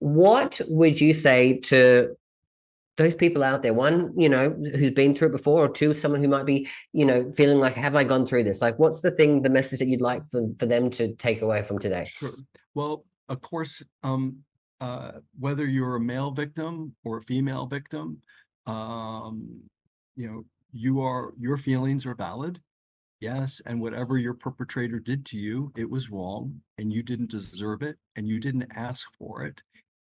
What would you say to those people out there? One, who's been through it before, or two, someone who might be, feeling like, have I gone through this? Like, what's the message that you'd like for them to take away from today? Sure. Well, of course, whether you're a male victim or a female victim, um, your feelings are valid. Yes, and whatever your perpetrator did to you, it was wrong, and you didn't deserve it, and you didn't ask for it.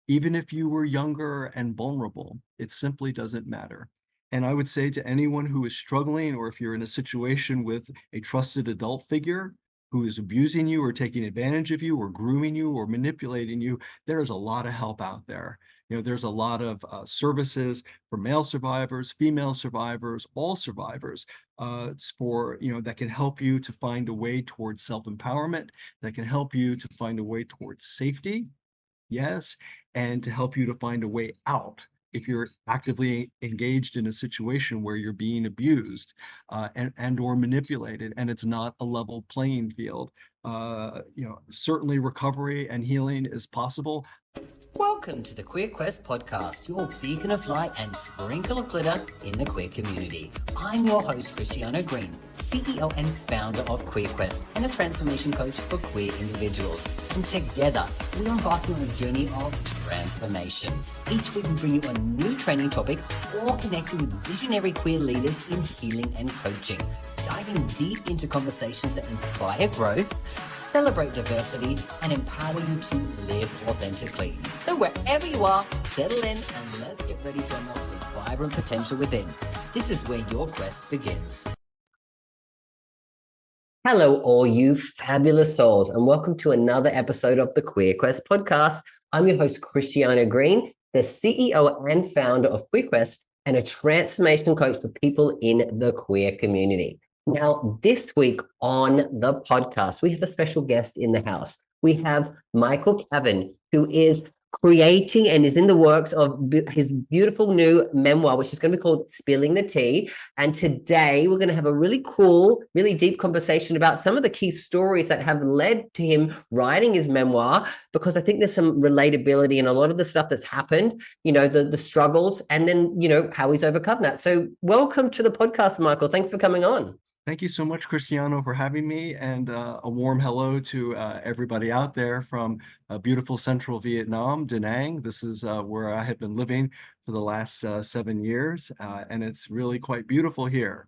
Even if you were younger and vulnerable, it simply doesn't matter. And I would say to anyone who is struggling, or if you're in a situation with a trusted adult figure who is abusing you or taking advantage of you or grooming you or manipulating you, there's a lot of help out there. There's a lot of services for male survivors, female survivors, all survivors, that can help you to find a way towards self-empowerment, that can help you to find a way towards safety. Yes, and to help you to find a way out if you're actively engaged in a situation where you're being abused and or manipulated, and it's not a level playing field. Certainly recovery and healing is possible. Welcome to the Queer Quest podcast, your beacon of light and sprinkle of glitter in the queer community. I'm your host, Cristiano Green, CEO and founder of Queer Quest and a transformation coach for queer individuals. And together, we're embarking on a journey of transformation. Each week, we bring you a new training topic or connecting with visionary queer leaders in healing and coaching, diving deep into conversations that inspire growth, celebrate diversity, and empower you to live authentically. So wherever you are, settle in and let's get ready to unlock the vibrant potential within. This is where your quest begins. Hello, all you fabulous souls, and welcome to another episode of the Queer Quest podcast. I'm your host, Cristiano Green, the CEO and founder of Queer Quest and a transformation coach for people in the queer community. Now, this week on the podcast, we have a special guest in the house. We have Michael Caven, who is creating and is in the works of his beautiful new memoir, which is going to be called Spilling the Tea. And today we're going to have a really cool, really deep conversation about some of the key stories that have led to him writing his memoir, because I think there's some relatability in a lot of the stuff that's happened, the struggles, and then, how he's overcome that. So welcome to the podcast, Michael. Thanks for coming on. Thank you so much, Cristiano, for having me, and a warm hello to everybody out there from beautiful central Vietnam, Da Nang. This is where I have been living for the last 7 years, and it's really quite beautiful here.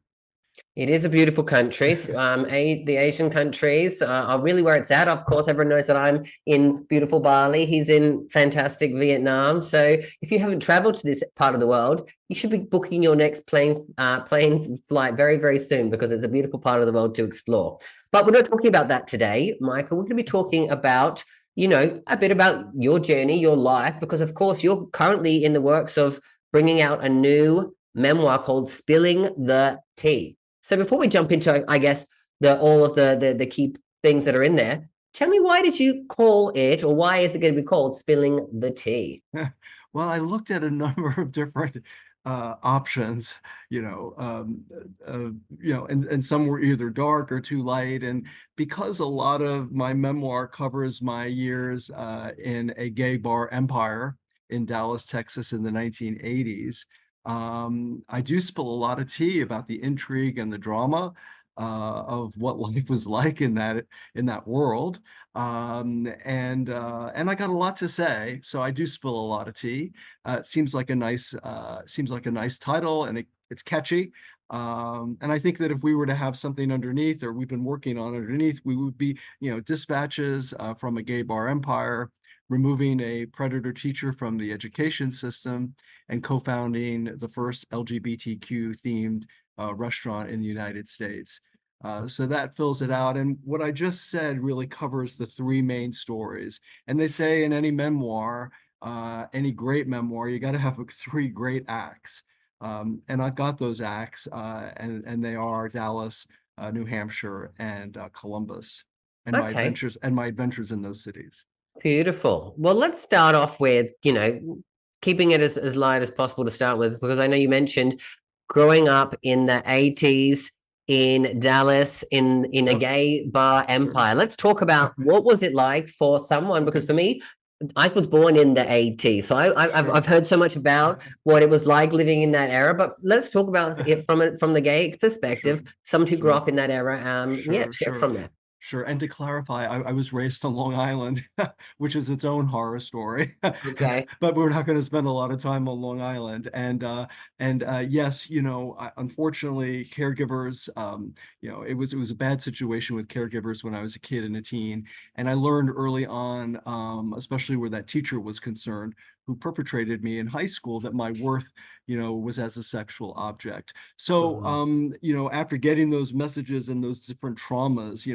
It is a beautiful country. The Asian countries are really where it's at. Of course, everyone knows that I'm in beautiful Bali. He's in fantastic Vietnam. So if you haven't traveled to this part of the world, you should be booking your next plane flight very, very soon, because it's a beautiful part of the world to explore. But we're not talking about that today, Michael. We're going to be talking about, a bit about your journey, your life, because of course you're currently in the works of bringing out a new memoir called Spilling the Tea. So before we jump into, I guess, all of the key things that are in there, tell me, why did you call it, or why is it going to be called Spilling the Tea? Well, I looked at a number of different options, and some were either dark or too light. And because a lot of my memoir covers my years in a gay bar empire in Dallas, Texas in the 1980s, I do spill a lot of tea about the intrigue and the drama of what life was like in that world, and I got a lot to say, so I do spill a lot of tea. It seems like a nice title, and it's catchy. And I think that if we were to have something underneath, or we've been working on underneath, we would be, dispatches from a gay bar empire, removing a predator teacher from the education system, and co-founding the first LGBTQ themed restaurant in the United States. So that fills it out. And what I just said really covers the three main stories. And they say in any memoir, any great memoir, you got to have three great acts. And I've got those acts, and they are Dallas, New Hampshire, and Columbus, and my adventures in those cities. Beautiful. Well, let's start off with, keeping it as light as possible to start with, because I know you mentioned growing up in the 80s in Dallas in a gay bar empire. Let's talk about what was it like for someone, because for me, I was born in the 80s, so I've Sure. heard so much about what it was like living in that era. But let's talk about it from the gay Sure. perspective. Someone who grew Sure. up in that era. Yeah, Sure, share sure, from there. sure. And to clarify, I was raised on Long Island, which is its own horror story. Okay. But we're not going to spend a lot of time on Long Island. And yes, unfortunately, caregivers, it was a bad situation with caregivers when I was a kid and a teen. And I learned early on, especially where that teacher was concerned, who perpetrated me in high school, that my worth, was as a sexual object. So, Mhm. after getting those messages and those different traumas,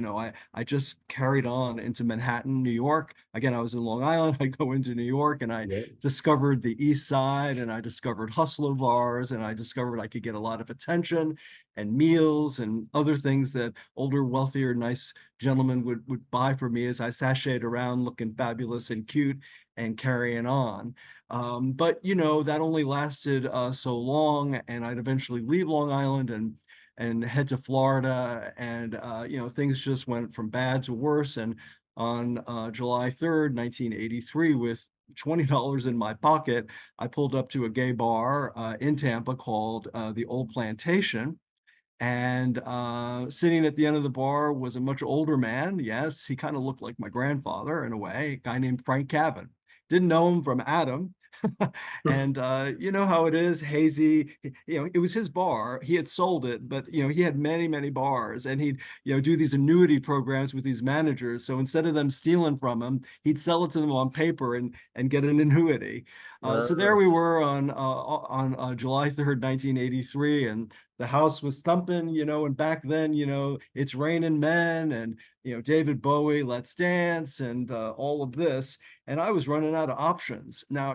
I just carried on into Manhattan, New York. Again, I was in Long Island. I go into New York and I Yeah. discovered the East Side, and I discovered hustler bars, and I discovered I could get a lot of attention and meals and other things that older, wealthier, nice gentlemen would buy for me as I sashayed around looking fabulous and cute and carrying on. But that only lasted so long, and I'd eventually leave Long Island and head to Florida, and things just went from bad to worse. And on July 3rd, 1983, with $20 in my pocket, I pulled up to a gay bar in Tampa called the Old Plantation. And sitting at the end of the bar was a much older man. Yes, he kind of looked like my grandfather in a way, a guy named Frank Cavan. Didn't know him from Adam. And you know how it is, hazy. It was his bar. He had sold it, but he had many, many bars, and he'd do these annuity programs with these managers. So instead of them stealing from him, he'd sell it to them on paper and get an annuity. So there Wow. we were on July 3rd, 1983, and the house was thumping, and back then, it's raining men, and David Bowie, Let's Dance, and all of this. And I was running out of options. Now,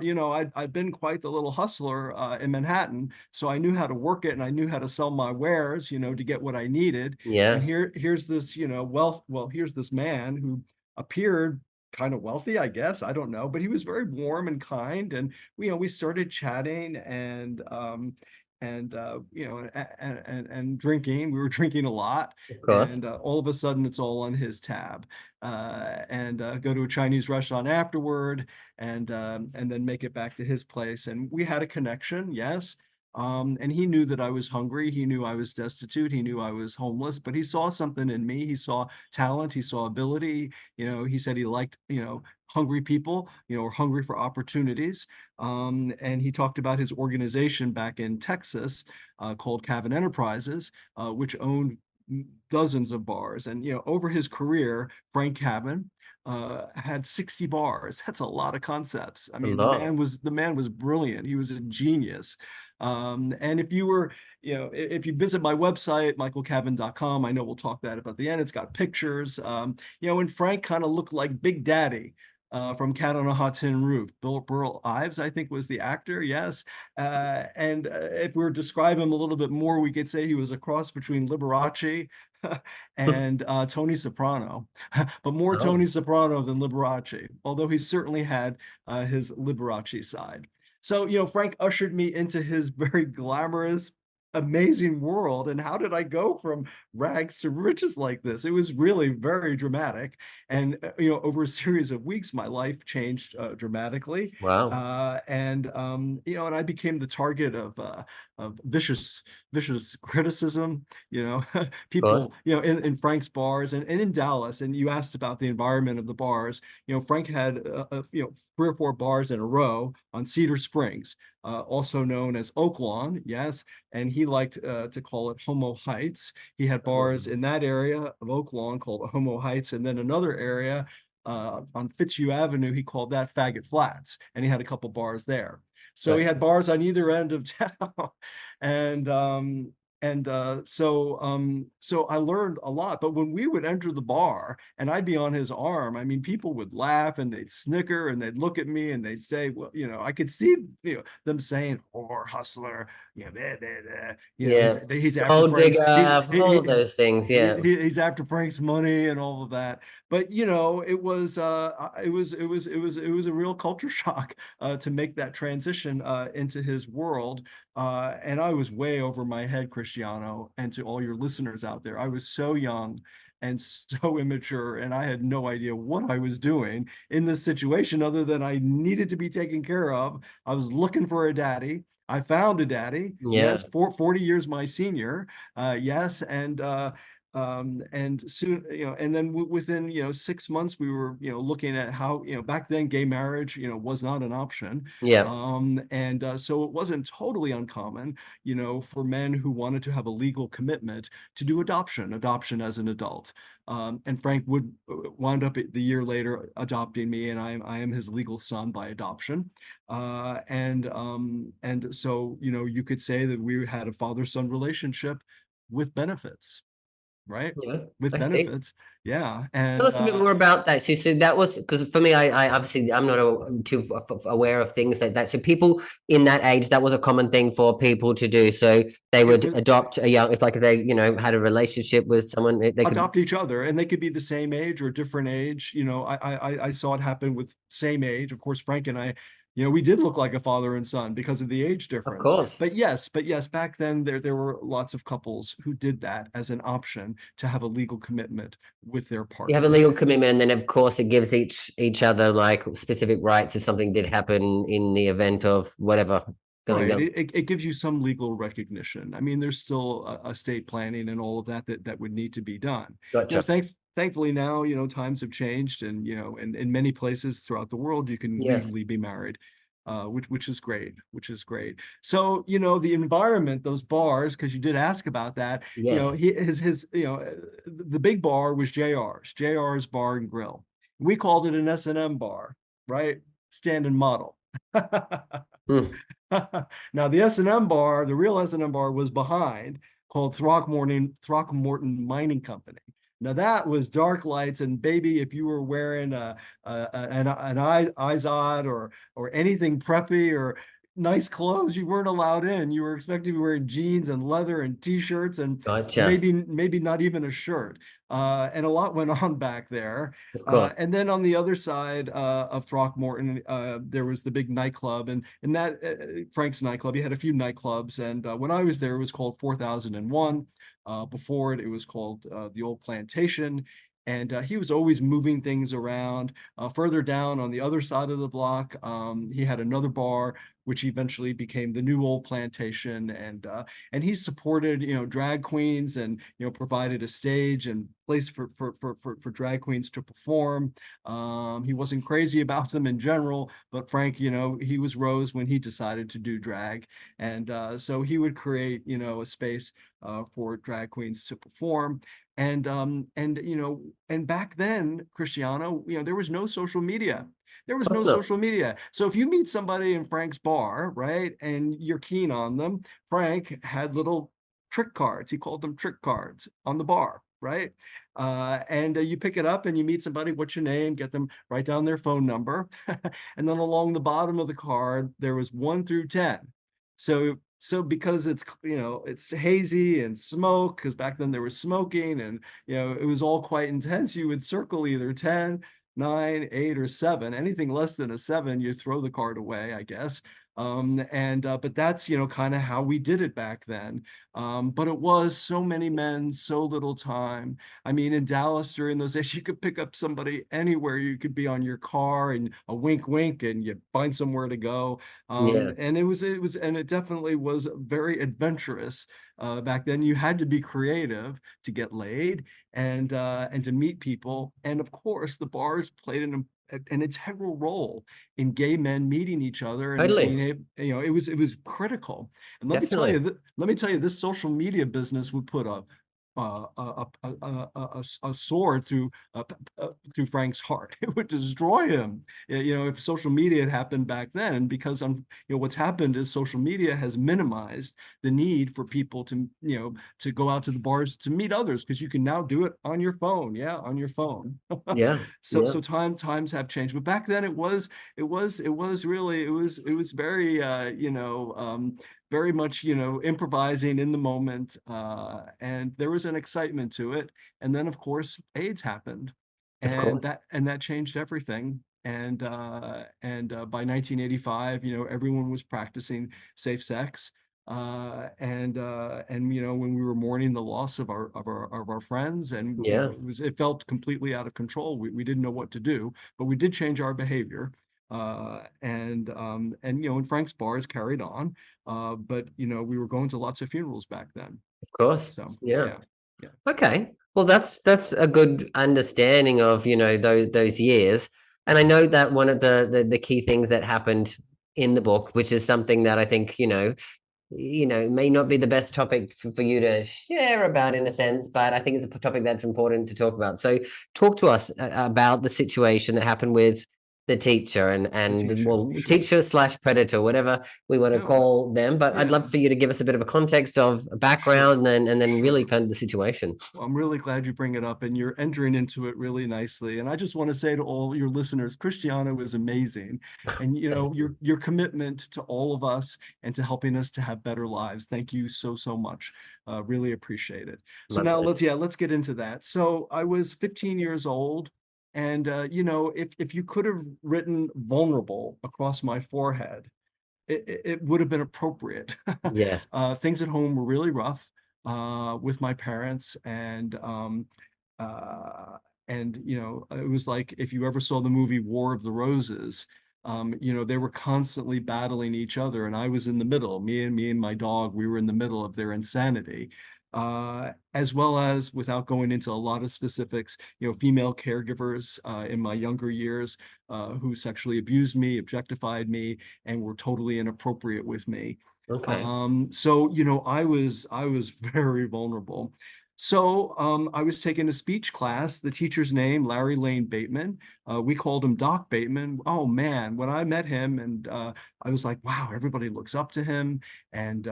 I'd been quite the little hustler in Manhattan, so I knew how to work it, and I knew how to sell my wares, to get what I needed. And Yeah, here's this, here's this man who appeared kind of wealthy, I guess. I don't know, but he was very warm and kind, and we started chatting, and drinking. We were drinking a lot, of course. and all of a sudden, it's all on his tab. And go to a Chinese restaurant afterward, and then make it back to his place. And we had a connection, yes. And he knew that I was hungry. He knew I was destitute. He knew I was homeless, but he saw something in me. He saw talent. He saw ability. He said he liked, hungry people, or hungry for opportunities. And he talked about his organization back in Texas called Cavan Enterprises, which owned dozens of bars. And over his career, Frank Cavan had 60 bars. That's a lot of concepts. I A mean, lot. the man was brilliant. He was a genius. And if you visit my website, michaelcavan.com, I know we'll talk that about the end. It's got pictures. And Frank kind of looked like Big Daddy from Cat on a Hot Tin Roof. Burl Ives, I think, was the actor. Yes. And if we were to describe him a little bit more, we could say he was a cross between Liberace and Tony Soprano, but more Oh, Tony Soprano than Liberace, although he certainly had his Liberace side. So, Frank ushered me into his very glamorous, amazing world. And how did I go from rags to riches like this? It was really very dramatic. And, over a series of weeks, my life changed dramatically. wow. And I became the target of vicious criticism, Of people, course. in Frank's bars and in Dallas. And you asked about the environment of the bars. Frank had, 3 or 4 bars in a row on Cedar Springs, also known as Oak Lawn. Yes. And he liked to call it Homo Heights. He had bars Oh, in that area of Oak Lawn called Homo Heights, and then another area on Fitzhugh Avenue, he called that Faggot Flats, and he had a couple bars there. So he had gotcha. bars on either end of town, and so I learned a lot. But when we would enter the bar and I'd be on his arm, I mean, people would laugh and they'd snicker and they'd look at me and they'd say, well, I could see, them saying, "Whore, hustler," blah, blah, blah. Yeah. He's after Gold Frank's, digger, all of those things. Yeah. he's after Frank's money and all of that. But it was a real culture shock to make that transition into his world. And I was way over my head, Cristiano, and to all your listeners out there. I was so young. and so immature, and I had no idea what I was doing in this situation other than I needed to be taken care of. I was looking for a daddy. I found a daddy. Yeah. Yes, 40 years my senior. Yes, and soon, and then within, 6 months, we were, looking at how, back then gay marriage, was not an option. Yeah. And so it wasn't totally uncommon, for men who wanted to have a legal commitment to do adoption as an adult. And Frank would wound up the year later adopting me, and I am his legal son by adoption. And so, you could say that we had a father-son relationship with benefits, right? Yeah. With I see. benefits. Yeah. Tell And us a bit more about that. So that was because for me, I obviously I'm not too aware of things like that. So people in that age, that was a common thing for people to do. So they it would was adopt a young. It's like if they had a relationship with someone, they could. adopt each other, and they could be the same age or different age. I saw it happen with same age. Of course, Frank and I, we did look like a father and son because of the age Of difference. course, But yes, back then there were lots of couples who did that as an option to have a legal commitment with their you have a partner. legal commitment, and then of course it gives each other like specific rights if something did happen in the event of whatever going Right. down. It gives you some legal recognition. I mean, there's still estate planning and all of that would need to be done. Gotcha. Thankfully now, times have changed, and in many places throughout the world, you can Yes. legally be married, which is great, which is great. So, the environment, those bars, because you did ask about that, Yes. the big bar was JR's Bar and Grill. We called it an S&M bar, right? Stand and model. Mm. Now the S&M bar, the real S&M bar was behind, called Throckmorton Mining Company. Now that was dark lights, and baby, if you were wearing an Izod or anything preppy or nice clothes, you weren't allowed in. You were expected to be wearing jeans and leather and t-shirts, and Gotcha. maybe not even a shirt. And a lot went on back there. Of course. And then on the other side of Throckmorton, there was the big nightclub, and that Frank's nightclub. He had a few nightclubs, and when I was there, it was called 4001. Before it was called the Old Plantation. And he was always moving things around. Further down on the other side of the block, he had another bar, which eventually became the New Old Plantation. And he supported, drag queens, and provided a stage and place for drag queens to perform. He wasn't crazy about them in general, but Frank, he was Rose when he decided to do drag. And so he would create, a space for drag queens to perform. And back then, Cristiano, there was no social media. There Of was course no not. social media. So if you meet somebody in Frank's bar, right, and you're keen on them, Frank had little trick cards. He called them trick cards on the bar, right? And you pick it up and you meet somebody, what's your name? Get them, write down their phone number. And then along the bottom of the card, there was 1 through 10. So because it's hazy and smoke, because back then there was smoking, and it was all quite intense, you would circle either 10, 9, 8, or 7. Anything less than a 7, you throw the card away, I guess. And but that's kind of how we did it back then. But it was so many men, so little time. I mean, in Dallas during those days, you could pick up somebody anywhere. You could be on your car and a wink wink, and you find somewhere to go. Yeah. And it definitely was very adventurous. Back then, you had to be creative to get laid, and to meet people. And of course, the bars played an integral role in gay men meeting each other and being Totally. able, it was critical. And Definitely. let me tell you, this social media business would put a sword through Frank's heart. It would destroy him. If social media had happened back then, because what's happened is social media has minimized the need for people to go out to the bars to meet others, because you can now do it on your phone. Yeah, on your phone. Yeah. Yeah. So times have changed, but back then it was very very much improvising in the moment, and there was an excitement to it. And then of course AIDS happened, Of and course. that changed everything. And by 1985, everyone was practicing safe sex. And when we were mourning the loss of our friends, and Yeah, it felt completely out of control. We didn't know what to do, but we did change our behavior. And Frank's bars carried on, but we were going to lots of funerals back then. of course. So Yeah. yeah, yeah, Okay. Well, that's a good understanding of, those years. And I know that one of the key things that happened in the book, which is something that I think, may not be the best topic for you to share about in a sense, but I think it's a topic that's important to talk about. So talk to us about the situation that happened with the teacher the and teacher, well, sure. teacher slash predator, whatever we want to Yeah, well, call them. But I'd yeah, love for you to give us a bit of a context of a background sure, and then really sure. kind of the situation. Well, I'm really glad you bring it up, and you're entering into it really nicely. And I just want to say to all your listeners, Cristiano is amazing. And Thank you. your commitment to all of us and to helping us to have better lives. Thank you so, so much. Really appreciate it. So My now pleasure. let's get into that. So I was 15 years old, and if you could have written vulnerable across my forehead, it would have been appropriate. Yes. Things at home were really rough with my parents, uh, and it was like if you ever saw the movie War of the Roses. They were constantly battling each other, and I was in the middle. Me and my dog, we were in the middle of their insanity. As well as, without going into a lot of specifics, female caregivers in my younger years who sexually abused me, objectified me, and were totally inappropriate with me. Okay. So I was very vulnerable. So I was taking a speech class. The teacher's name, Larry Lane Bateman. We called him Doc Bateman. Oh man, when I met him, and I was like, wow, everybody looks up to him, and he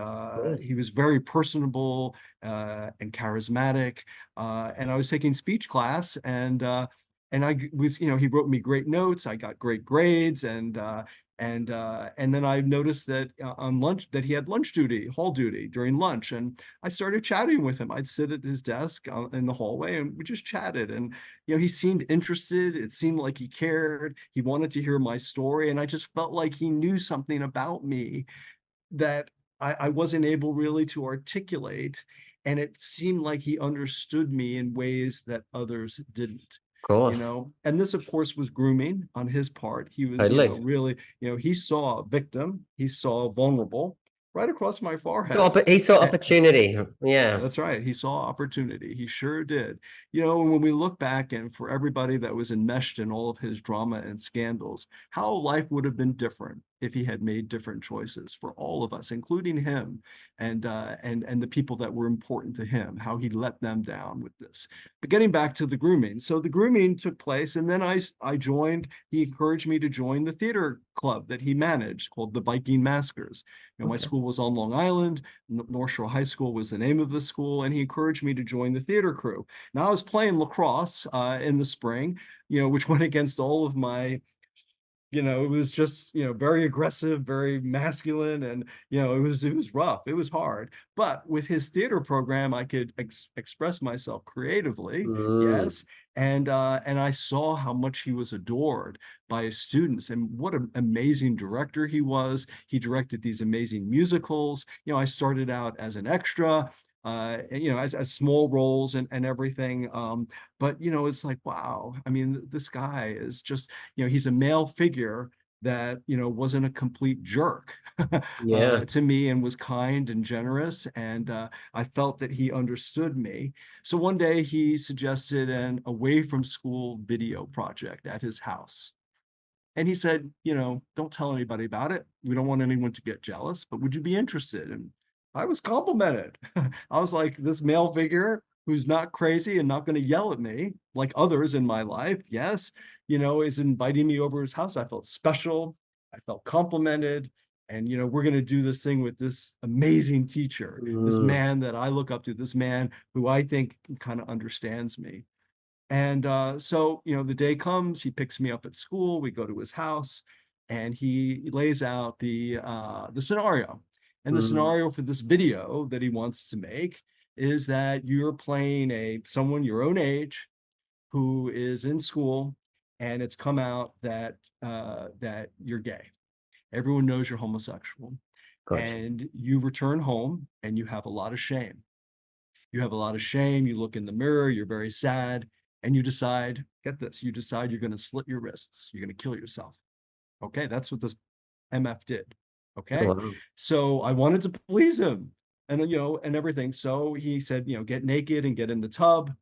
Yes. was very personable and charismatic. And I was taking speech class, and I was, he wrote me great notes. I got great grades, and then I noticed that on lunch that he had lunch duty, hall duty during lunch, and I started chatting with him. I'd sit at his desk in the hallway, and we just chatted. And he seemed interested. It seemed like he cared. He wanted to hear my story, and I just felt like he knew something about me that I wasn't able really to articulate. And it seemed like he understood me in ways that others didn't. Of course. And this, of course, was grooming on his part. He was, Totally. really, he saw a victim, he saw vulnerable right across my So forehead. he saw opportunity. Yeah. That's right. He saw opportunity. He sure did. And when we look back, and for everybody that was enmeshed in all of his drama and scandals, how life would have been different if he had made different choices for all of us, including him and the people that were important to him, how he let them down with this. But getting back to the grooming. So the grooming took place, and then I joined, he encouraged me to join the theater club that he managed called the Viking Maskers. My Okay. school was on Long Island. North Shore High School was the name of the school, and he encouraged me to join the theater crew. Now I was playing lacrosse in the spring, which went against all of my, it was just, very aggressive, very masculine, and it was rough, it was hard. But with his theater program, I could express myself creatively, Mm, yes, and I saw how much he was adored by his students, and what an amazing director he was. He directed these amazing musicals. I started out as an extra, as small roles and everything. But it's like, wow, I mean, this guy is just, he's a male figure that, wasn't a complete jerk yeah. to me, and was kind and generous. And I felt that he understood me. So one day he suggested an away from school video project at his house. And he said, don't tell anybody about it. We don't want anyone to get jealous, but would you be interested? And I was complimented. I was like, this male figure who's not crazy and not going to yell at me like others in my life, yes, is inviting me over his house. I felt special. I felt complimented. And, we're going to do this thing with this amazing teacher, this Mm, man that I look up to, this man who I think kind of understands me. And so, the day comes, he picks me up at school, we go to his house, and he lays out the scenario. And the mm, scenario for this video that he wants to make is that you're playing someone your own age who is in school, and it's come out that you're gay. Everyone knows you're homosexual. Gotcha. and you return home and you have a lot of shame. You have a lot of shame. You look in the mirror, you're very sad, and you decide, get this, you decide you're going to slit your wrists, you're going to kill yourself. Okay, that's what this MF did. Okay, Wow. so I wanted to please him and, and everything. So he said, get naked and get in the tub.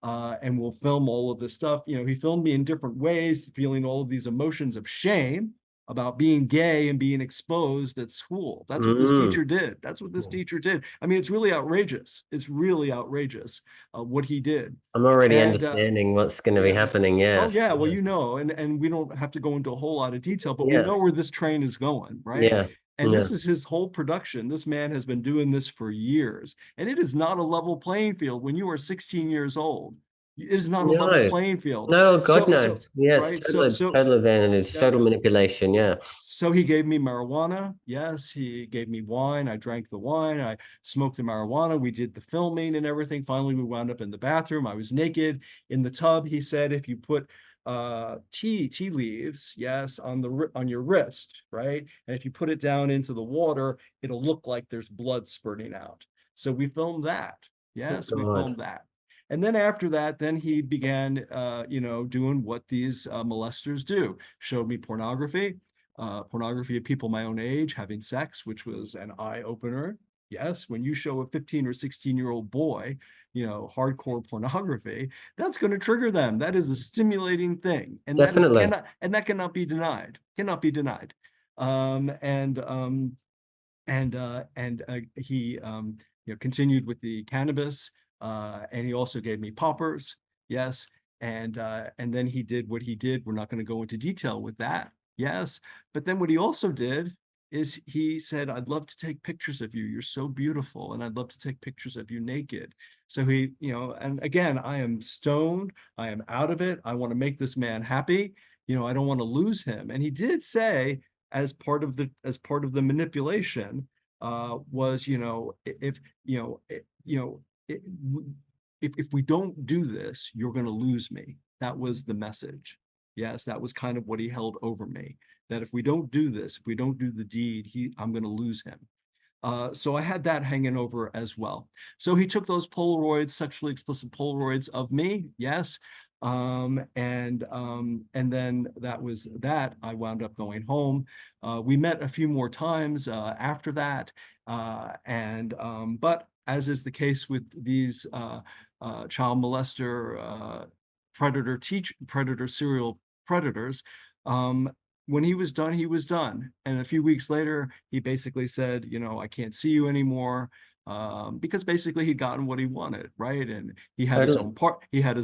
And we'll film all of this stuff. He filmed me in different ways, feeling all of these emotions of shame about being gay and being exposed at school. That's what this Mm. teacher did. That's what this teacher did. I mean, it's really outrageous. It's really outrageous what he did. I'm already And understanding what's going to be yeah. happening. Oh Yes. yeah, well, Yes. and we don't have to go into a whole lot of detail, but we Yeah. know where this train is going, right? Yeah. And Yeah. this is his whole production. This man has been doing this for years, and it is not a level playing field when you are 16 years old. It is not a level No. playing field. No, God So knows. Yes. right. So so Total advantage, yeah. total manipulation. Yeah. So he gave me marijuana. Yes, he gave me wine. I drank the wine. I smoked the marijuana. We did the filming and everything. Finally, we wound up in the bathroom. I was naked in the tub. He said, if you put tea leaves, yes, on your wrist, right, and if you put it down into the water, it'll look like there's blood spurting out. So we filmed that. Yes, we God. filmed that. And then after that, then he began, doing what these molesters do. Showed me pornography of people my own age having sex, which was an eye opener. Yes, when you show a 15 or 16-year-old boy, hardcore pornography, that's going to trigger them. That is a stimulating thing, and Definitely. that cannot be denied. Cannot be denied. He continued with the cannabis, and he also gave me poppers. Yes, and then he did what he did. We're not going to go into detail with that. Yes, but then what he also did is he said, I'd love to take pictures of you. You're so beautiful, and I'd love to take pictures of you naked. So he, and again, I am stoned. I am out of it. I want to make this man happy. I don't want to lose him. And he did say, as part of the manipulation, was, if you know it, if we don't do this, you're going to lose me. That was the message. Yes, that was kind of what he held over me. That if we don't do this, if we don't do the deed, I'm going to lose him. So I had that hanging over as well. So he took those Polaroids, sexually explicit Polaroids of me, yes. And then that was that. I wound up going home. We met a few more times after that. But as is the case with these child molester, predator, serial predators, when he was done, he was done. And a few weeks later, he basically said, I can't see you anymore. Because basically he'd gotten what he wanted, right? And he had his Totally.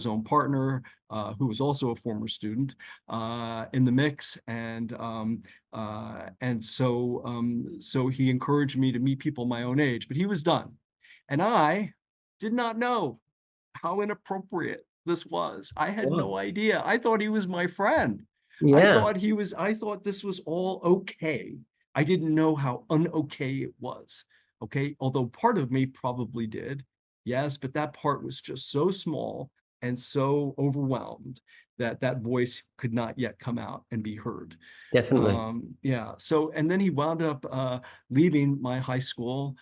own partner, who was also a former student, in the mix. So he encouraged me to meet people my own age, but he was done. And I did not know how inappropriate this was. I had no Was. idea. I thought he was my friend. Yeah. I thought this was all okay. I didn't know how un-okay it was. Okay. Although part of me probably did. Yes, but that part was just so small and so overwhelmed that that voice could not yet come out and be heard. Definitely. Yeah. So, and then he wound up leaving my high school.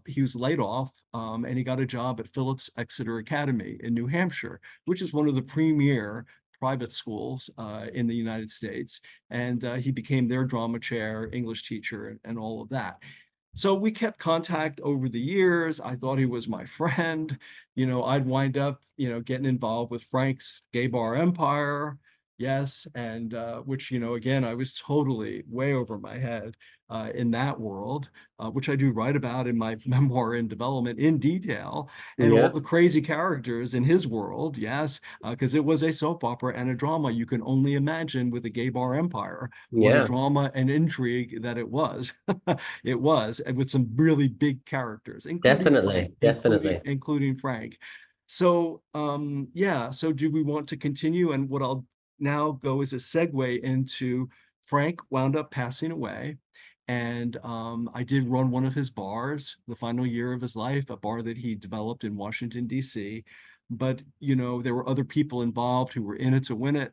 He was laid off, and he got a job at Phillips Exeter Academy in New Hampshire, which is one of the premier private schools in the United States. And he became their drama chair, English teacher, and all of that. So we kept contact over the years. I thought he was my friend. I'd wind up, getting involved with Frank's gay bar empire. Yes. And which, again, I was totally way over my head in that world, which I do write about in my memoir in development in detail, and all Yeah. the crazy characters in his world. Yes. Because it was a soap opera and a drama. You can only imagine with a gay bar empire what a Yeah. drama and intrigue that it was. It was, and with some really big characters, Definitely. Definitely. including Frank. So yeah, so do we want to continue? And what I'll now go as a segue into, Frank wound up passing away. And I did run one of his bars the final year of his life, a bar that he developed in Washington, D.C. But, there were other people involved who were in it to win it.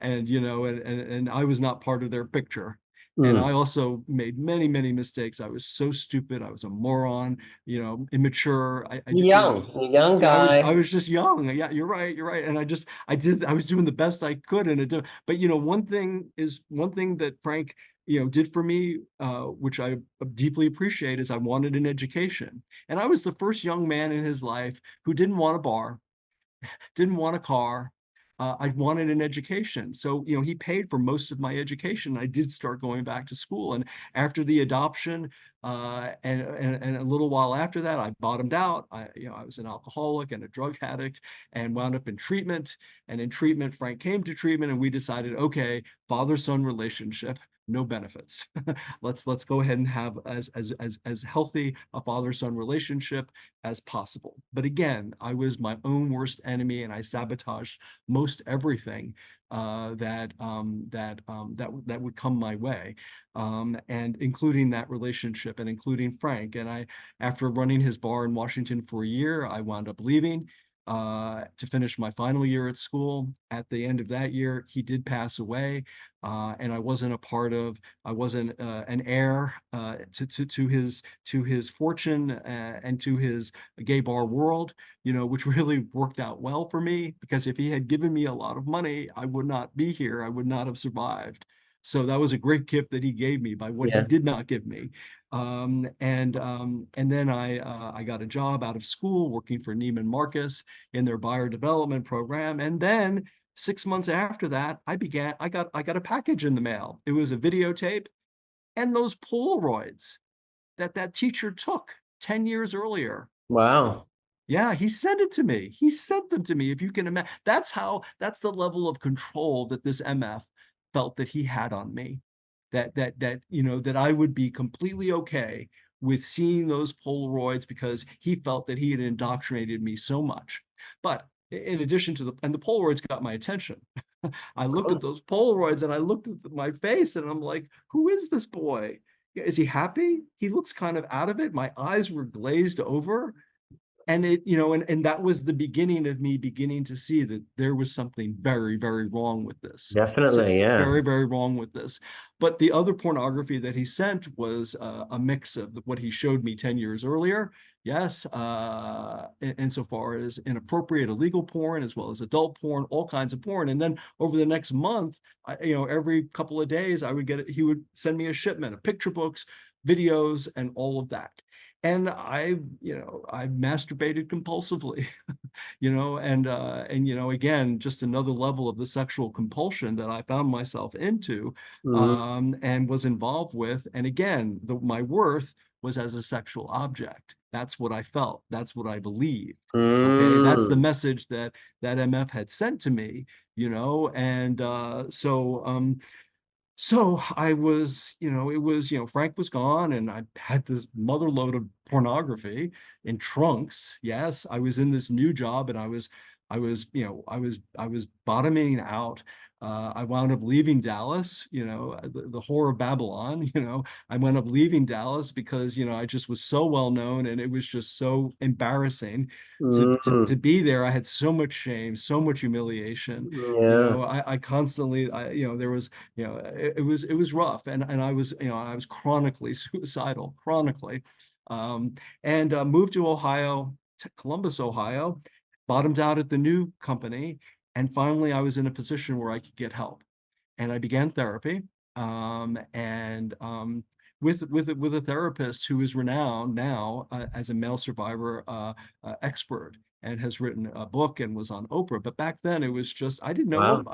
And I was not part of their picture. And Mm. I also made many, many mistakes. I was so stupid. I was a moron, immature. You're young Yeah, I guy. was just young. Yeah, you're right. You're right. And I was doing the best I could. But one thing that Frank, did for me, which I deeply appreciate, is I wanted an education. And I was the first young man in his life who didn't want a bar, didn't want a car. I wanted an education. So, he paid for most of my education. I did start going back to school. And after the adoption, and a little while after that, I bottomed out. I was an alcoholic and a drug addict and wound up in treatment. And in treatment, Frank came to treatment and we decided, okay, father-son relationship, no benefits. Let's go ahead and have as healthy a father-son relationship as possible. But again, I was my own worst enemy, and I sabotaged most everything that would come my way, and including that relationship, and including Frank. And after running his bar in Washington for a year, I wound up leaving to finish my final year at school. At the end of that year, he did pass away, and I wasn't an heir to his fortune, and to his gay bar world, which really worked out well for me, because if he had given me a lot of money, I would not be here. I would not have survived. So that was a great gift that he gave me by what he Yeah. did not give me. And then I got a job out of school working for Neiman Marcus in their buyer development program. And then 6 months after that, I got a package in the mail. It was a videotape and those Polaroids that teacher took 10 years earlier. Wow. Yeah, he sent it to me. He sent them to me. If you can imagine, that's the level of control that this MF felt that he had on me. That I would be completely okay with seeing those Polaroids, because he felt that he had indoctrinated me so much. But in addition to the Polaroids got my attention. I looked at those Polaroids and I looked at my face and I'm like, who is this boy? Is he happy? He looks kind of out of it. My eyes were glazed over. And and that was the beginning of me beginning to see that there was something very, very wrong with this. So Definitely, yeah. very, very wrong with this. But the other pornography that he sent was a mix of what he showed me 10 years earlier. Yes, insofar as inappropriate illegal porn, as well as adult porn, all kinds of porn. And then over the next month, every couple of days, he would send me a shipment of picture books, videos, and all of that. And I masturbated compulsively, and again, just another level of the sexual compulsion that I found myself into, Mm. and was involved with. And again, my worth was as a sexual object. That's what I felt. That's what I believed. Okay, that's the Mm. message that MF had sent to me, and so I was, it was, Frank was gone and I had this mother load of pornography in trunks. Yes, I was in this new job and I was bottoming out. I wound up leaving Dallas, the horror of Babylon, I wound up leaving Dallas because, I just was so well known and it was just so embarrassing to Mm. be there. I had so much shame, so much humiliation. Yeah. I constantly, there was, it was rough, and I was chronically suicidal, chronically, and moved to Ohio, to Columbus, Ohio, bottomed out at the new company, and finally I was in a position where I could get help, and I began therapy, and with a therapist who is renowned now as a male survivor expert, and has written a book and was on Oprah. But back then it was just Wow. I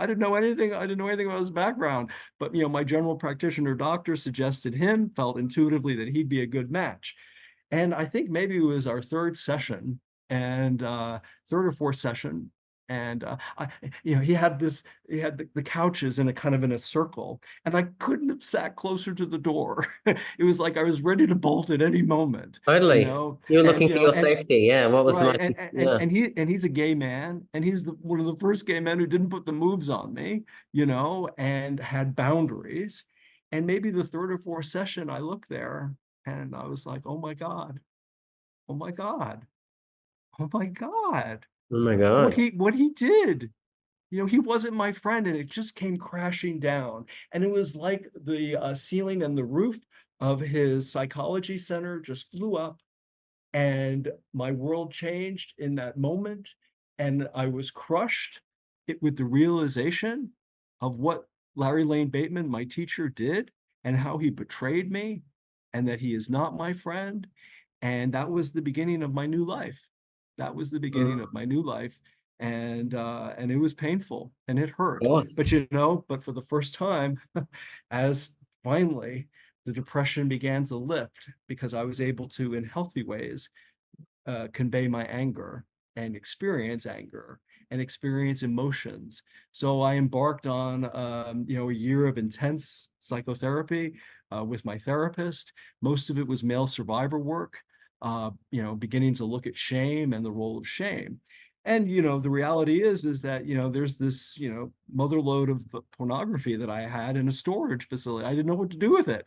didn't know anything. I didn't know anything about his background. But my general practitioner doctor suggested him, felt intuitively that he'd be a good match. And I think maybe it was our third session, and third or fourth session. And he had the couches in a kind of in a circle, and I couldn't have sat closer to the door. It was like I was ready to bolt at any moment, Totally. You're and looking for your and safety. Yeah. What was right, my, yeah. and he's a gay man, and he's one of the first gay men who didn't put the moves on me, and had boundaries. And maybe the third or fourth session, I looked there and I was like, oh my God, oh my God, oh my God, Oh my God. what he did. he wasn't my friend, and it just came crashing down. And it was like the ceiling and the roof of his psychology center just flew up, and my world changed in that moment. And I was crushed with the realization of what Larry Lane Bateman, my teacher, did, and how he betrayed me, and that he is not my friend. And that was the beginning of my new life. That was the beginning Mm, of my new life. And it was painful and it of hurt. course. But for the first time, as finally the depression began to lift, because I was able to, in healthy ways, convey my anger and experience emotions. So I embarked on, a year of intense psychotherapy with my therapist. Most of it was male survivor work, beginning to look at shame and the role of shame. And, the reality is that, there's this, mother load of pornography that I had in a storage facility. I didn't know what to do with it.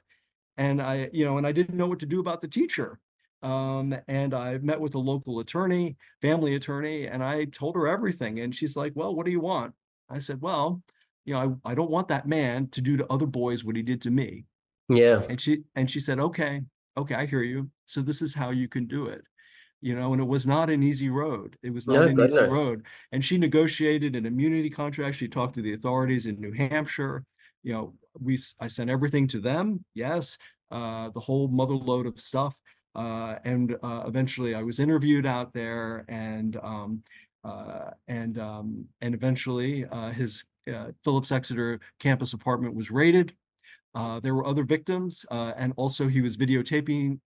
And I didn't know what to do about the teacher. And I met with a local attorney, family attorney, and I told her everything. And she's like, "Well, what do you want?" I said, "Well, I don't want that man to do to other boys what he did to me." Yeah. And she said, "Okay, okay, I hear you. So this is how you can do it." And it was not an easy road. It was not No, an easy goodness. road. And she negotiated an immunity contract. She talked to the authorities in New Hampshire. I sent everything to them. Yes, the whole mother load of stuff. And eventually, I was interviewed out there, and eventually, his Phillips Exeter campus apartment was raided. There were other victims, and also he was videotaping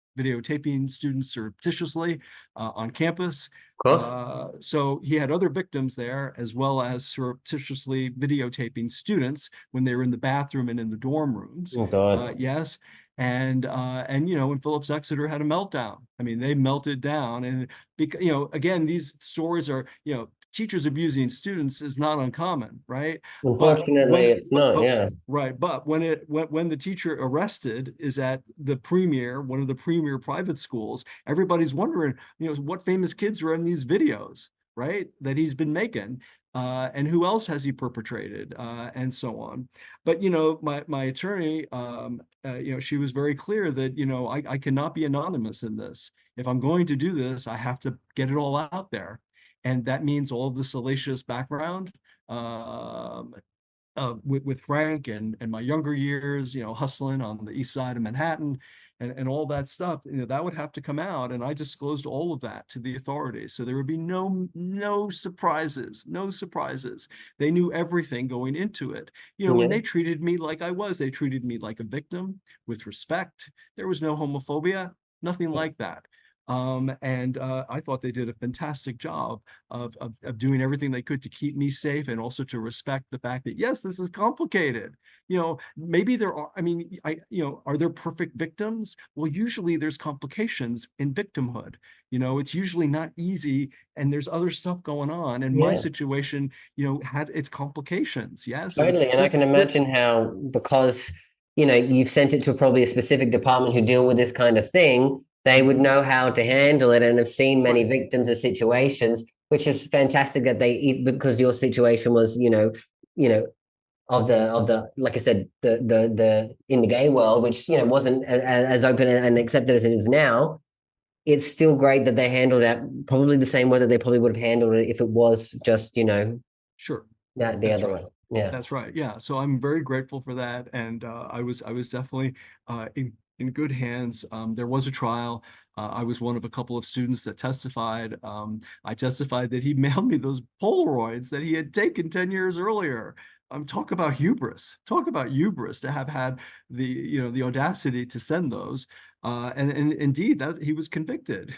students surreptitiously on campus. Of course. So he had other victims there, as well as surreptitiously videotaping students when they were in the bathroom and in the dorm rooms. Oh, God. Yes. And when Phillips Exeter had a meltdown, I mean, they melted down. And because, again, these stories are, teachers abusing students is not uncommon, right? But Unfortunately, when it's not. Yeah. Right, but when the teacher arrested is at one of the premier private schools, everybody's wondering, what famous kids are in these videos, right? That he's been making, and who else has he perpetrated, and so on. But my attorney, she was very clear that I cannot be anonymous in this. If I'm going to do this, I have to get it all out there, and that means all of the salacious background. Um, with Frank and my younger years, hustling on the east side of Manhattan and all that stuff, that would have to come out. And I disclosed all of that to the authorities. So there would be no surprises, no surprises. They knew everything going into it. When Yeah. they treated me like they treated me like a victim with respect. There was no homophobia, nothing like that. And I thought they did a fantastic job of doing everything they could to keep me safe, and also to respect the fact that, yes, this is complicated. Maybe there are, I mean, are there perfect victims? Well, usually there's complications in victimhood. It's usually not easy, and there's other stuff going on. And my Yeah. situation, had its complications. Yes, and Totally. And I this, can this imagine how, because, you've sent it to probably a specific department who deal with this kind of thing, they would Mhm. know how to handle it and have seen many Right. victims of situations, which is fantastic that because your situation was, you know, of the like I said, the in the gay world, which wasn't as open and accepted as it is now. It's still great that they handled it probably the same way that they probably would have handled it if it was just Sure. that the That's other right. way. Yeah. That's right. Yeah. So I'm very grateful for that, and I was definitely in good hands. There was a trial. I was one of a couple of students that testified. I testified that he mailed me those Polaroids that he had taken 10 years earlier. Talk about hubris. Talk about hubris to have had the audacity to send those. And indeed, that he was convicted.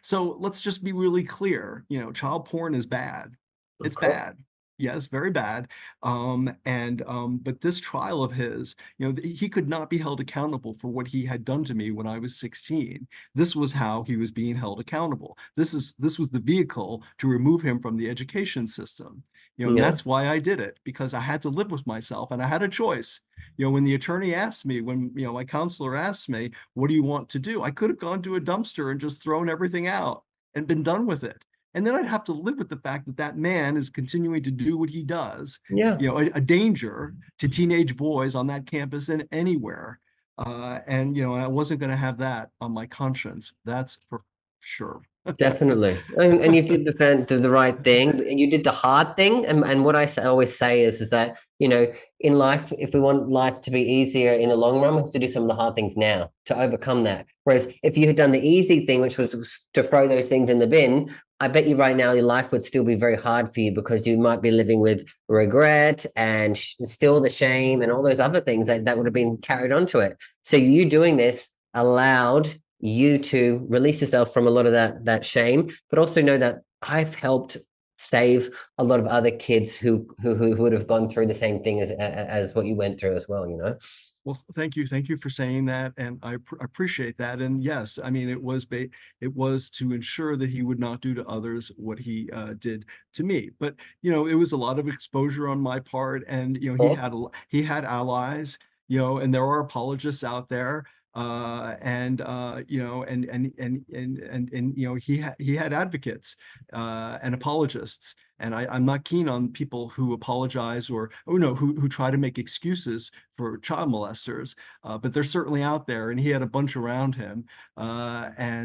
So let's just be really clear. Child porn is bad. Of It's course. bad. Yes, very bad. But this trial of his, he could not be held accountable for what he had done to me when I was 16. This was how he was being held accountable. This was the vehicle to remove him from the education system. And Yeah. that's why I did it, because I had to live with myself and I had a choice. When the attorney asked me, when my counselor asked me, "What do you want to do?" I could have gone to a dumpster and just thrown everything out and been done with it. And then I'd have to live with the fact that that man is continuing to do what he does, Yeah. a danger to teenage boys on that campus and anywhere. And I wasn't going to have that on my conscience. That's for sure. Definitely. And you did the right thing. And you did the hard thing. And what always say is that, in life, if we want life to be easier in the long run, we have to do some of the hard things now to overcome that. Whereas if you had done the easy thing, which was to throw those things in the bin, I bet you right now your life would still be very hard for you because you might be living with regret and still the shame and all those other things that would have been carried onto it. So you doing this allowed you to release yourself from a lot of that shame, but also know that I've helped save a lot of other kids who would have gone through the same thing as what you went through as well. Well, thank you for saying that, and I appreciate that. And yes, I mean, it was to ensure that he would not do to others what he did to me. But it was a lot of exposure on my part, and Of course. he had allies, and there are apologists out there, and he had advocates and apologists. And I'm not keen on people who apologize or no, who try to make excuses for child molesters, but they're certainly out there, and he had a bunch around him. But at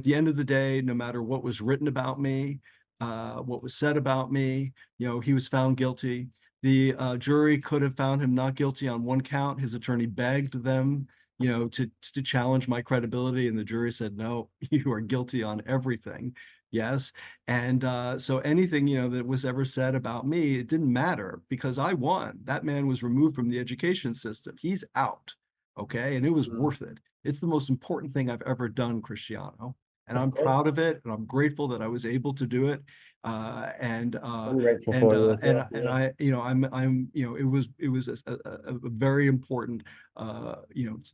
the end of the day, no matter what was written about me, what was said about me, he was found guilty. The jury could have found him not guilty on one count. His attorney begged them, to challenge my credibility, and the jury said, no, you are guilty on everything. Yes. And so anything, that was ever said about me, it didn't matter because I won. That man was removed from the education system. He's out. Okay. And it was Mm, worth it. It's the most important thing I've ever done, Cristiano. And of I'm course. proud of it. And I'm grateful that I was able to do it. Uh, and uh, I'm grateful for you as well. and Yeah. I, it was a very important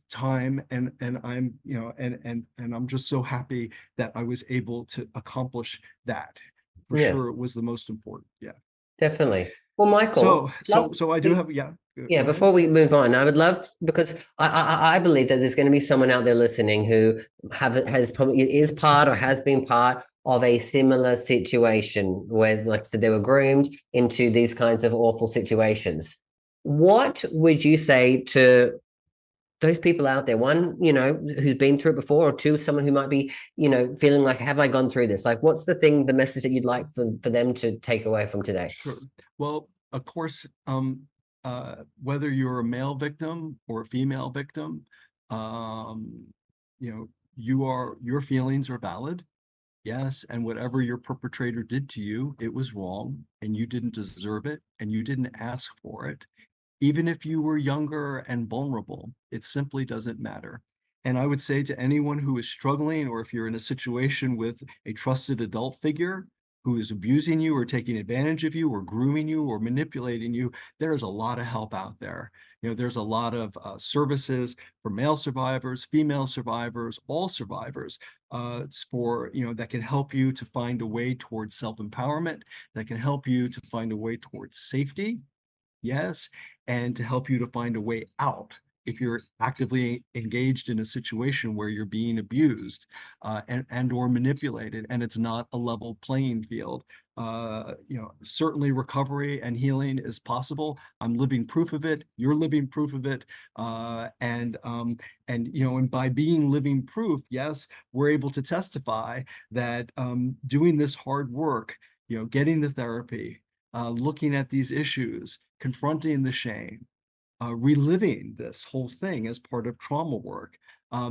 time, and I'm and I'm just so happy that I was able to accomplish that. For Yeah, sure, it was the most important. Yeah. definitely. Well, Michael, So love. I do have, yeah. Yeah, Go ahead. before we move on, I would love because I believe that there's going to be someone out there listening who has probably is part or has been part of a similar situation where, like I said, they were groomed into these kinds of awful situations. What would you say to those people out there? One, who's been through it before, or two, someone who might be, feeling like, have I gone through this? Like, what's the message that you'd like for them to take away from today? Sure. Well, of course, whether you're a male victim or a female victim, um, your feelings are valid. Yes, and whatever your perpetrator did to you, it was wrong, and you didn't deserve it, and you didn't ask for it. Even if you were younger and vulnerable, it simply doesn't matter. And I would say to anyone who is struggling, or if you're in a situation with a trusted adult figure who is abusing you or taking advantage of you or grooming you or manipulating you, there is a lot of help out there. There's a lot of services for male survivors, female survivors, all survivors, that can help you to find a way towards self-empowerment, that can help you to find a way towards safety. Yes, and to help you to find a way out if you're actively engaged in a situation where you're being abused, and or manipulated, and it's not a level playing field. Certainly recovery and healing is possible. I'm living proof of it. You're living proof of it. And by being living proof, yes, we're able to testify that doing this hard work, getting the therapy, looking at these issues, confronting the shame, reliving this whole thing as part of trauma work.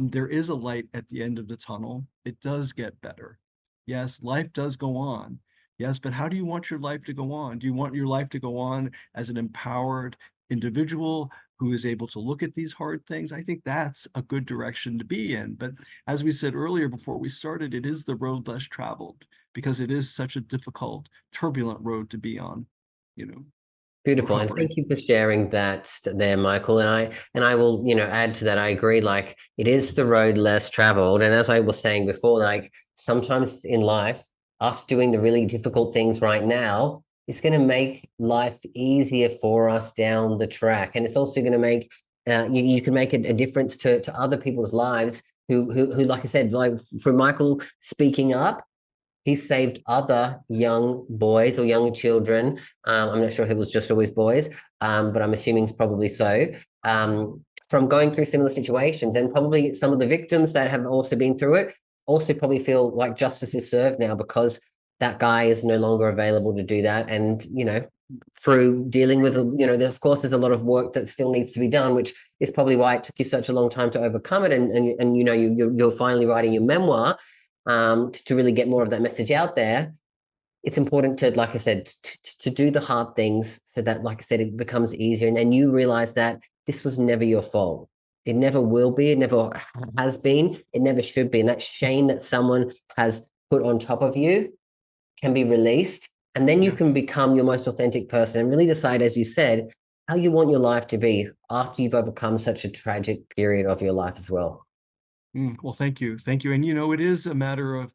There is a light at the end of the tunnel. It does get better. Yes, life does go on. Yes, but how do you want your life to go on? Do you want your life to go on as an empowered individual who is able to look at these hard things? I think that's a good direction to be in. But as we said earlier before we started, it is the road less traveled because it is such a difficult, turbulent road to be on, you know, Beautiful. And recovery. thank you for sharing that there, Michael. And I will, add to that. I agree, like it is the road less traveled. And as I was saying before, like sometimes in life, us doing the really difficult things right now is going to make life easier for us down the track. And it's also going to make you can make a difference to other people's lives who, like I said, like for Michael speaking up. he saved other young boys or young children. I'm not sure if it was just always boys, but I'm assuming it's probably so. From going through similar situations, and probably some of the victims that have also been through it also probably feel like justice is served now because that guy is no longer available to do that. And, through dealing with, of course, there's a lot of work that still needs to be done, which is probably why it took you such a long time to overcome it. And you're finally writing your memoir to really get more of that message out there. It's important to, like I said, to do the hard things so that, like I said, it becomes easier. And then you realize that this was never your fault. It never will be. It never has been. It never should be. And that shame that someone has put on top of you can be released. And then you Yeah. can become your most authentic person and really decide, as you said, how you want your life to be after you've overcome such a tragic period of your life as well. Well, thank you. Thank you. And, it is a matter of,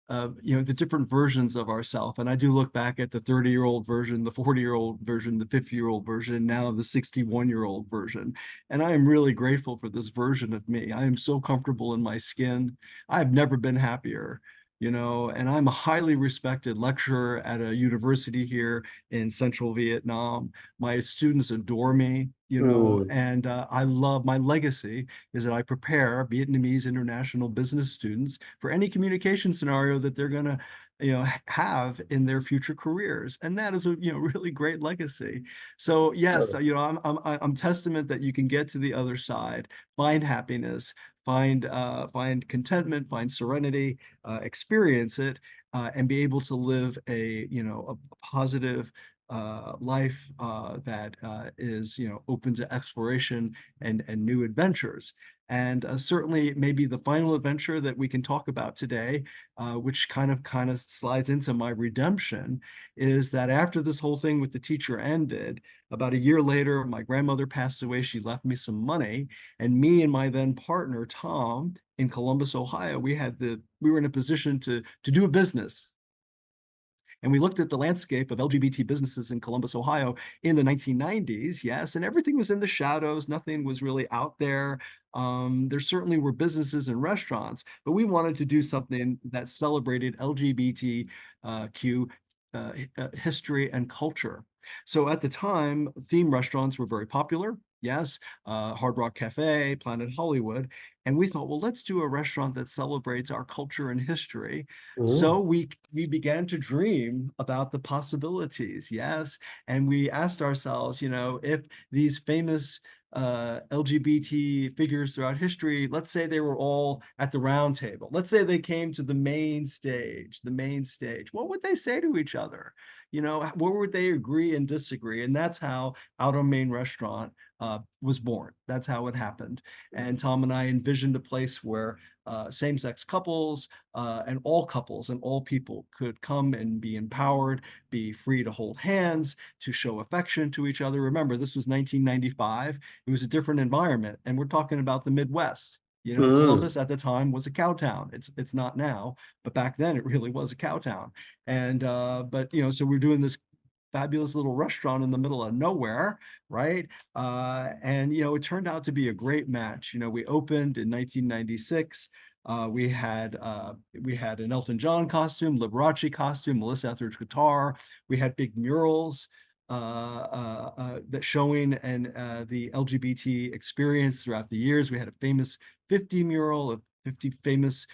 the different versions of ourselves. And I do look back at the 30-year-old version, the 40-year-old version, the 50-year-old version, now the 61-year-old version. And I am really grateful for this version of me. I am so comfortable in my skin. I've never been happier. And I'm a highly respected lecturer at a university here in central Vietnam. My students adore me, Mm. and I love my legacy is that I prepare Vietnamese international business students for any communication scenario that they're going to have in their future careers, and that is a really great legacy. So yes, I'm testament that you can get to the other side, find happiness, find contentment, find serenity, experience it, and be able to live a positive life that is open to exploration and new adventures. And certainly maybe the final adventure that we can talk about today, which kind of slides into my redemption, is that after this whole thing with the teacher ended, about a year later, my grandmother passed away. She left me some money, and me and my then partner Tom in Columbus, Ohio, we were in a position to do a business. And we looked at the landscape of LGBT businesses in Columbus, Ohio in the 1990s, yes, and everything was in the shadows. Nothing was really out there. There certainly were businesses and restaurants, but we wanted to do something that celebrated LGBTQ history and culture. So at the time, theme restaurants were very popular. Yes, Hard Rock Cafe, Planet Hollywood. And we thought, well, let's do a restaurant that celebrates our culture and history. So Mm. we began to dream about the possibilities, yes, and we asked ourselves, if these famous LGBT figures throughout history, let's say they were all at the round table, let's say they came to the main stage, what would they say to each other? Where would they agree and disagree? And that's how Out on Main Restaurant was born. That's how it happened. And Tom and I envisioned a place where same-sex couples and all people could come and be empowered, be free to hold hands, to show affection to each other. Remember, this was 1995. It was a different environment, and we're talking about the Midwest. Mm. Columbus at the time was a cow town. It's not now, but back then it really was a cow town. And but so we're doing this fabulous little restaurant in the middle of nowhere, right? And it turned out to be a great match. We opened in 1996. We had an Elton John costume, Liberace costume, Melissa Etheridge guitar. We had big murals that showing and the LGBT experience throughout the years. We had a famous 50 mural of 50 famous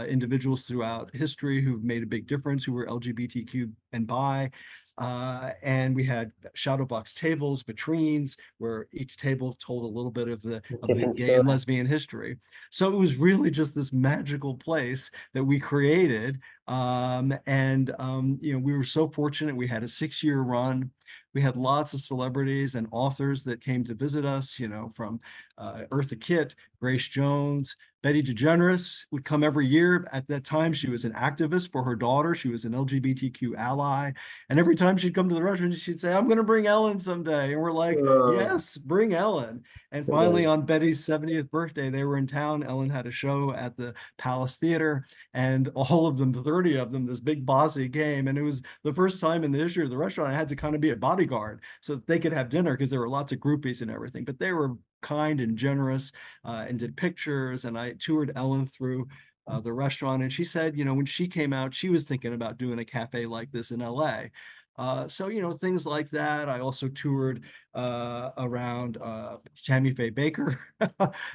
individuals throughout history who've made a big difference, who were LGBTQ and bi. And we had shadow box tables, vitrines, where each table told a little bit of the Different gay story. and lesbian history. So it was really just this magical place that we created. We were so fortunate. We had a 6-year run. We had lots of celebrities and authors that came to visit us, from Eartha Kitt, Grace Jones, Betty DeGeneres would come every year. At that time, she was an activist for her daughter. She was an LGBTQ ally. And every time she'd come to the restaurant, she'd say, I'm going to bring Ellen someday. And we're like, Oh, yes, bring Ellen. And finally, on Betty's 70th birthday, they were in town. Ellen had a show at the Palace Theater, and all of them, 30 of them, this big bossy came. And it was the first time in the history of the restaurant I had to kind of be a bodyguard so that they could have dinner, because there were lots of groupies and everything. But they were kind and generous and did pictures. And I toured Ellen through the restaurant. And she said, when she came out, she was thinking about doing a cafe like this in LA. So, things like that. I also toured around Tammy Faye Baker,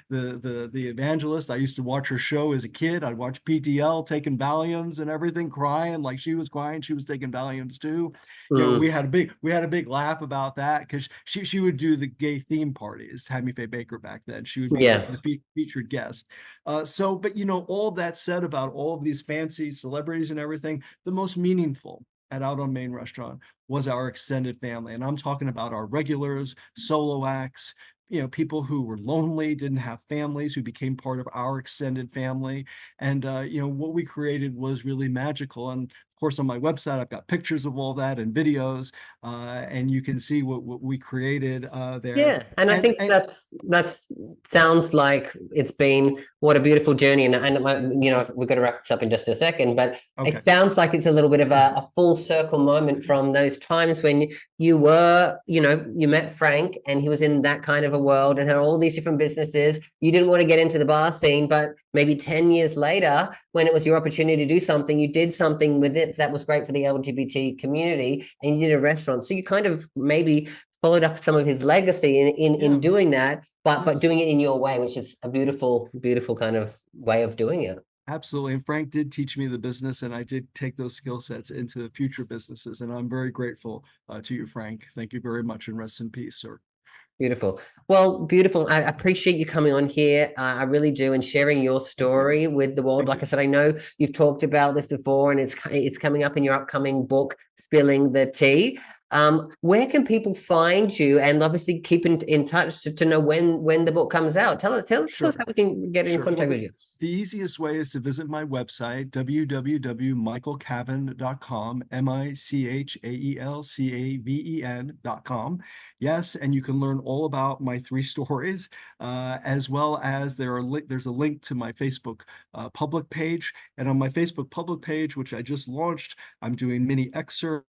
the evangelist. I used to watch her show as a kid. I'd watch PTL taking Valiums and everything, crying like she was crying. She was taking Valiums too. Mm. We had a big laugh about that because she would do the gay theme parties. Tammy Faye Baker back then. She would be Yeah. the featured guest. But all that said about all of these fancy celebrities and everything, the most meaningful at Out on Main Restaurant was our extended family. And I'm talking about our regulars, solo acts, people who were lonely, didn't have families, who became part of our extended family. And, what we created was really magical. And of course, on my website, I've got pictures of all that and videos, and you can see what we created there. Yeah, and I And, think that's sounds like it's been what a beautiful journey, and we're going to wrap this up in just a second, but okay. it sounds like it's a little bit of a full circle moment from those times when you were, you met Frank and he was in that kind of a world and had all these different businesses. You didn't want to get into the bar scene, but maybe 10 years later, when it was your opportunity to do something, you did something with it that was great for the LGBT community, and you did a restaurant. So you kind of maybe followed up some of his legacy in doing that, but doing it in your way, which is a beautiful, beautiful kind of way of doing it. Absolutely. And Frank did teach me the business, and I did take those skill sets into future businesses. And I'm very grateful to you, Frank. Thank you very much, and rest in peace, sir. Beautiful. Well, beautiful. I appreciate you coming on here. I really do, and sharing your story with the world. Thank Like you. I said, I know you've talked about this before, and it's coming up in your upcoming book, Spilling the Tea. Where can people find you, and obviously keep in touch to know when the book comes out? Tell us Sure. how we can get in Sure. Well, contact with you. the easiest way is to visit my website, www.michaelcaven.com, MICHAELCAVEN.com. Yes, and you can learn all about my 3 stories, as well as there's a link to my Facebook public page. And on my Facebook public page, which I just launched, I'm doing mini excerpts,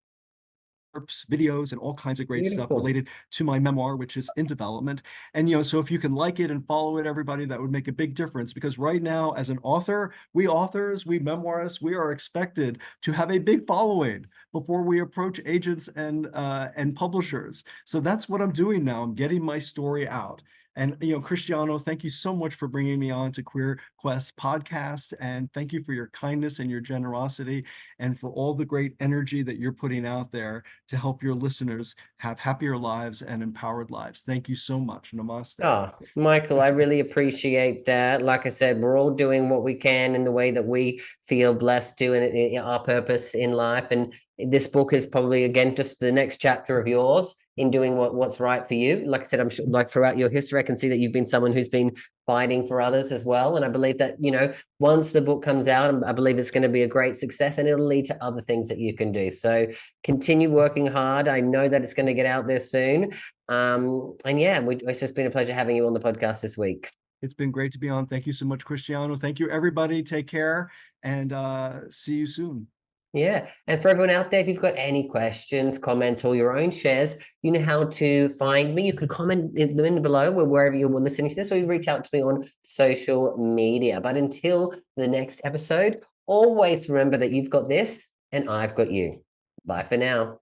videos, and all kinds of great stuff Beautiful. related to my memoir, which is in development. And so if you can like it and follow it, everybody, that would make a big difference, because right now, as an author, we authors, we memoirists, we are expected to have a big following before we approach agents and publishers. So that's what I'm doing now. I'm getting my story out. And Cristiano, thank you so much for bringing me on to Queer Quest podcast, and thank you for your kindness and your generosity, and for all the great energy that you're putting out there to help your listeners have happier lives and empowered lives. Thank you so much. Namaste. Oh, Michael, I really appreciate that. Like I said, we're all doing what we can in the way that we feel blessed to, and our purpose in life. And this book is probably, again, just the next chapter of yours in doing what's right for you. Like I said, I'm sure, like throughout your history, I can see that you've been someone who's been fighting for others as well. And I believe that, once the book comes out, I believe it's going to be a great success, and it'll lead to other things that you can do. So continue working hard. I know that it's going to get out there soon. And yeah, it's just been a pleasure having you on the podcast this week. It's been great to be on. Thank you so much, Cristiano. Thank you, everybody. Take care, and see you soon. Yeah. And for everyone out there, if you've got any questions, comments, or your own shares, you know how to find me. You can comment them in below wherever you're listening to this, or you reach out to me on social media. But until the next episode, always remember that you've got this and I've got you. Bye for now.